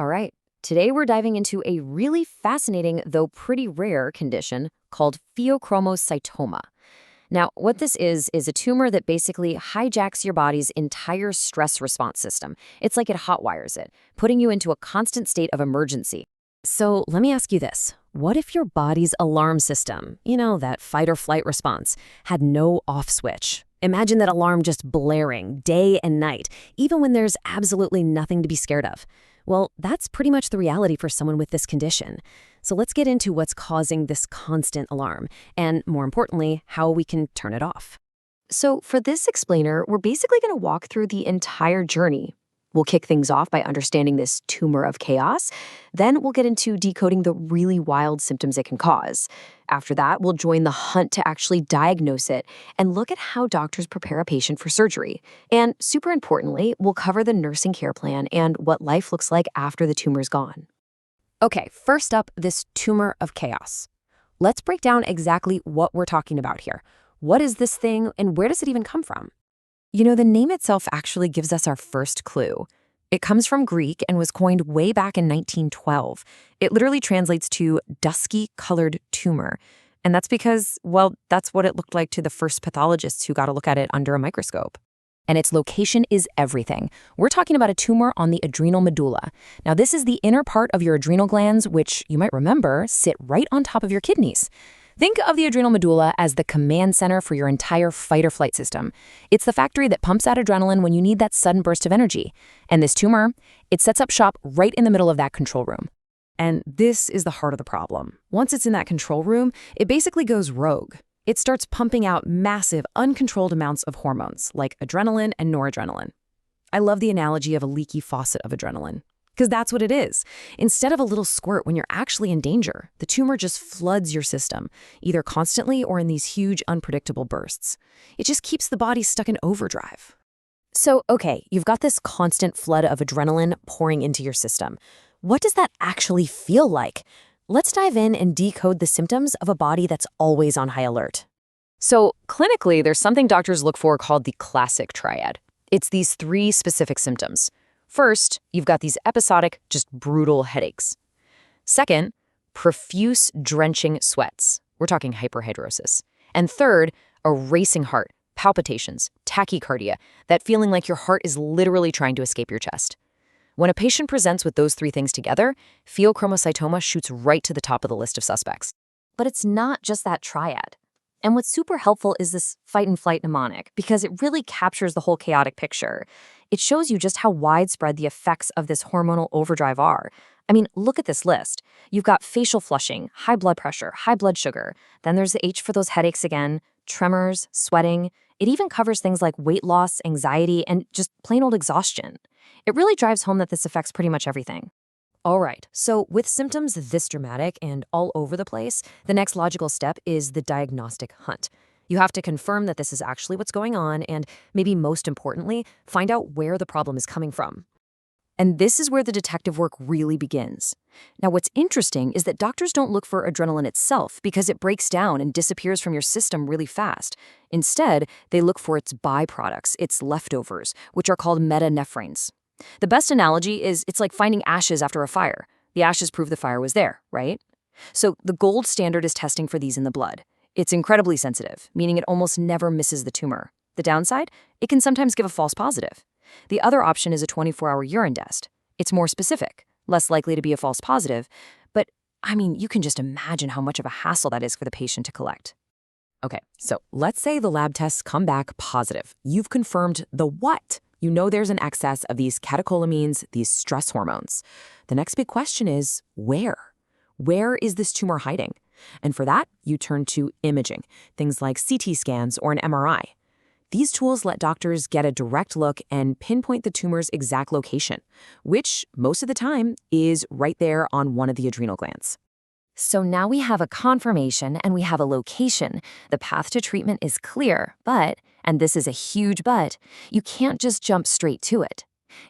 All right. Today we're diving into a really fascinating, though pretty rare condition called pheochromocytoma. Now, what this is a tumor that basically hijacks your body's entire stress response system. It's like it hotwires it, putting you into a constant state of emergency. So let me ask you this. What if your body's alarm system, that fight or flight response, had no off switch? Imagine that alarm just blaring day and night, even when there's absolutely nothing to be scared of. Well, that's pretty much the reality for someone with this condition. So let's get into what's causing this constant alarm, and more importantly, how we can turn it off. So for this explainer, we're basically going to walk through the entire journey. We'll kick things off by understanding this tumor of chaos. Then we'll get into decoding the really wild symptoms it can cause. After that, we'll join the hunt to actually diagnose it and look at how doctors prepare a patient for surgery. And super importantly, we'll cover the nursing care plan and what life looks like after the tumor's gone. Okay, first up, this tumor of chaos. Let's break down exactly what we're talking about here. What is this thing and where does it even come from? The name itself actually gives us our first clue. It comes from Greek and was coined way back in 1912. It literally translates to dusky-colored tumor. And that's because, well, that's what it looked like to the first pathologists who got to look at it under a microscope. And its location is everything. We're talking about a tumor on the adrenal medulla. Now, this is the inner part of your adrenal glands, which you might remember sit right on top of your kidneys. Think of the adrenal medulla as the command center for your entire fight or flight system. It's the factory that pumps out adrenaline when you need that sudden burst of energy. And this tumor, it sets up shop right in the middle of that control room. And this is the heart of the problem. Once it's in that control room, it basically goes rogue. It starts pumping out massive, uncontrolled amounts of hormones, like adrenaline and noradrenaline. I love the analogy of a leaky faucet of adrenaline. Because that's what it is. Instead of a little squirt when you're actually in danger, the tumor just floods your system, either constantly or in these huge, unpredictable bursts. It just keeps the body stuck in overdrive. So, okay, you've got this constant flood of adrenaline pouring into your system. What does that actually feel like? Let's dive in and decode the symptoms of a body that's always on high alert. So, clinically, there's something doctors look for called the Classic Triad. It's these 3 specific symptoms. First, you've got these episodic, just brutal headaches. Second, profuse, drenching sweats. We're talking hyperhidrosis. And third, a racing heart, palpitations, tachycardia, that feeling like your heart is literally trying to escape your chest. When a patient presents with those 3 things together, pheochromocytoma shoots right to the top of the list of suspects. But it's not just that triad. And what's super helpful is this fight and flight mnemonic, because it really captures the whole chaotic picture. It shows you just how widespread the effects of this hormonal overdrive are. I mean, look at this list. You've got facial flushing, high blood pressure, high blood sugar. Then there's the H for those headaches again, tremors, sweating. It even covers things like weight loss, anxiety, and just plain old exhaustion. It really drives home that this affects pretty much everything. All right, so with symptoms this dramatic and all over the place, the next logical step is the diagnostic hunt. You have to confirm that this is actually what's going on and, maybe most importantly, find out where the problem is coming from. And this is where the detective work really begins. Now, what's interesting is that doctors don't look for adrenaline itself because it breaks down and disappears from your system really fast. Instead, they look for its byproducts, its leftovers, which are called metanephrine's. The best analogy is it's like finding ashes after a fire. The ashes prove the fire was there, right? So the gold standard is testing for these in the blood. It's incredibly sensitive, meaning it almost never misses the tumor. The downside? It can sometimes give a false positive. The other option is a 24-hour urine test. It's more specific, less likely to be a false positive, but I mean, you can just imagine how much of a hassle that is for the patient to collect. Okay, so let's say the lab tests come back positive. You've confirmed the what? You know there's an excess of these catecholamines, these stress hormones. The next big question is, where? Where is this tumor hiding? And for that, you turn to imaging, things like CT scans or an MRI. These tools let doctors get a direct look and pinpoint the tumor's exact location, which, most of the time, is right there on one of the adrenal glands. So now we have a confirmation and we have a location. The path to treatment is clear, but, and this is a huge but, you can't just jump straight to it.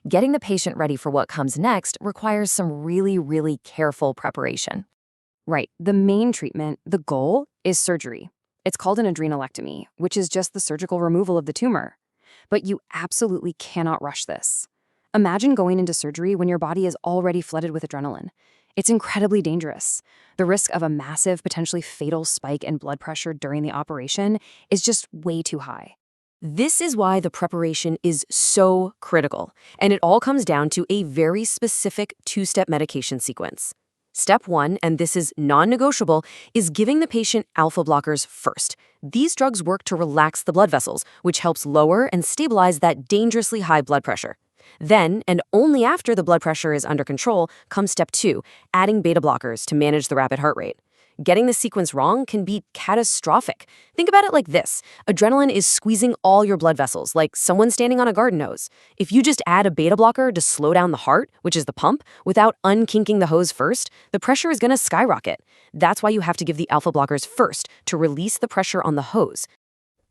Getting the patient ready for what comes next requires some really, really careful preparation. Right, the main treatment, the goal, is surgery. It's called an adrenalectomy, which is just the surgical removal of the tumor. But you absolutely cannot rush this. Imagine going into surgery when your body is already flooded with adrenaline. It's incredibly dangerous. The risk of a massive, potentially fatal spike in blood pressure during the operation is just way too high. This is why the preparation is so critical, and it all comes down to a very specific two-step medication sequence. Step 1, and this is non-negotiable, is giving the patient alpha blockers first. These drugs work to relax the blood vessels, which helps lower and stabilize that dangerously high blood pressure. Then, and only after the blood pressure is under control, comes step 2, adding beta blockers to manage the rapid heart rate. Getting the sequence wrong can be catastrophic. Think about it like this. Adrenaline is squeezing all your blood vessels, like someone standing on a garden hose. If you just add a beta blocker to slow down the heart, which is the pump, without unkinking the hose first, the pressure is going to skyrocket. That's why you have to give the alpha blockers first to release the pressure on the hose.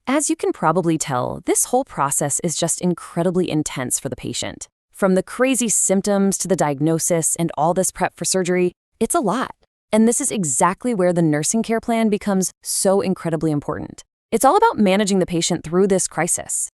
As you can probably tell, this whole process is just incredibly intense for the patient. From the crazy symptoms to the diagnosis and all this prep for surgery, it's a lot. And this is exactly where the nursing care plan becomes so incredibly important. It's all about managing the patient through this crisis.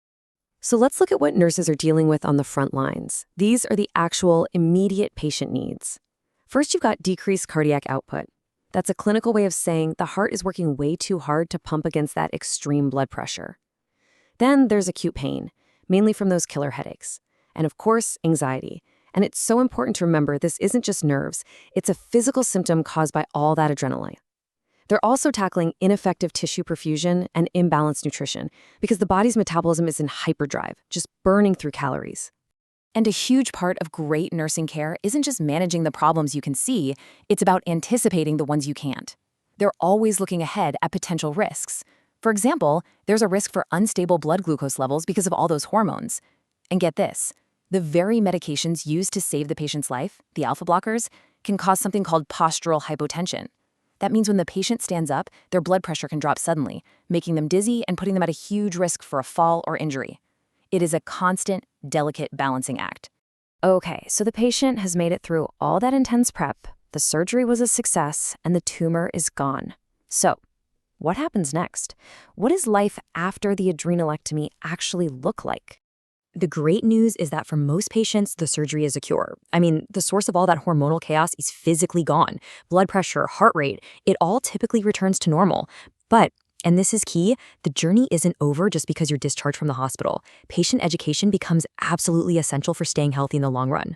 So let's look at what nurses are dealing with on the front lines. These are the actual immediate patient needs. First, you've got decreased cardiac output. That's a clinical way of saying the heart is working way too hard to pump against that extreme blood pressure. Then there's acute pain, mainly from those killer headaches. And of course, anxiety. And it's so important to remember this isn't just nerves, it's a physical symptom caused by all that adrenaline. They're also tackling ineffective tissue perfusion and imbalanced nutrition because the body's metabolism is in hyperdrive, just burning through calories. And a huge part of great nursing care isn't just managing the problems you can see, it's about anticipating the ones you can't. They're always looking ahead at potential risks. For example, there's a risk for unstable blood glucose levels because of all those hormones. And get this, the very medications used to save the patient's life, the alpha blockers, can cause something called postural hypotension. That means when the patient stands up, their blood pressure can drop suddenly, making them dizzy and putting them at a huge risk for a fall or injury. It is a constant, delicate balancing act. Okay, so the patient has made it through all that intense prep, the surgery was a success, and the tumor is gone. So, what happens next? What does life after the adrenalectomy actually look like? The great news is that for most patients, the surgery is a cure. I mean, the source of all that hormonal chaos is physically gone. Blood pressure, heart rate, it all typically returns to normal. But, and this is key, the journey isn't over just because you're discharged from the hospital. Patient education becomes absolutely essential for staying healthy in the long run.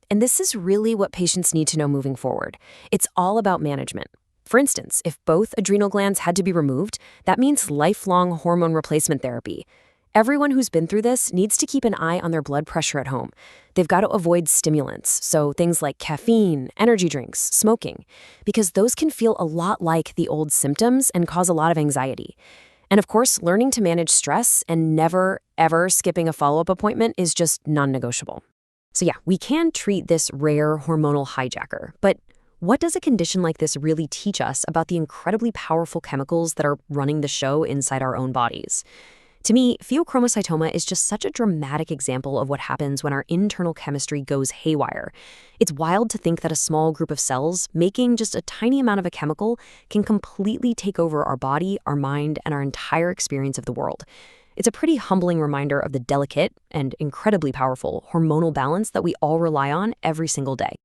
And this is really what patients need to know moving forward. It's all about management. For instance, if both adrenal glands had to be removed, that means lifelong hormone replacement therapy. Everyone who's been through this needs to keep an eye on their blood pressure at home. They've got to avoid stimulants, so things like caffeine, energy drinks, smoking, because those can feel a lot like the old symptoms and cause a lot of anxiety. And of course, learning to manage stress and never, ever skipping a follow-up appointment is just non-negotiable. So yeah, we can treat this rare hormonal hijacker, but what does a condition like this really teach us about the incredibly powerful chemicals that are running the show inside our own bodies? To me, pheochromocytoma is just such a dramatic example of what happens when our internal chemistry goes haywire. It's wild to think that a small group of cells, making just a tiny amount of a chemical, can completely take over our body, our mind, and our entire experience of the world. It's a pretty humbling reminder of the delicate and incredibly powerful hormonal balance that we all rely on every single day.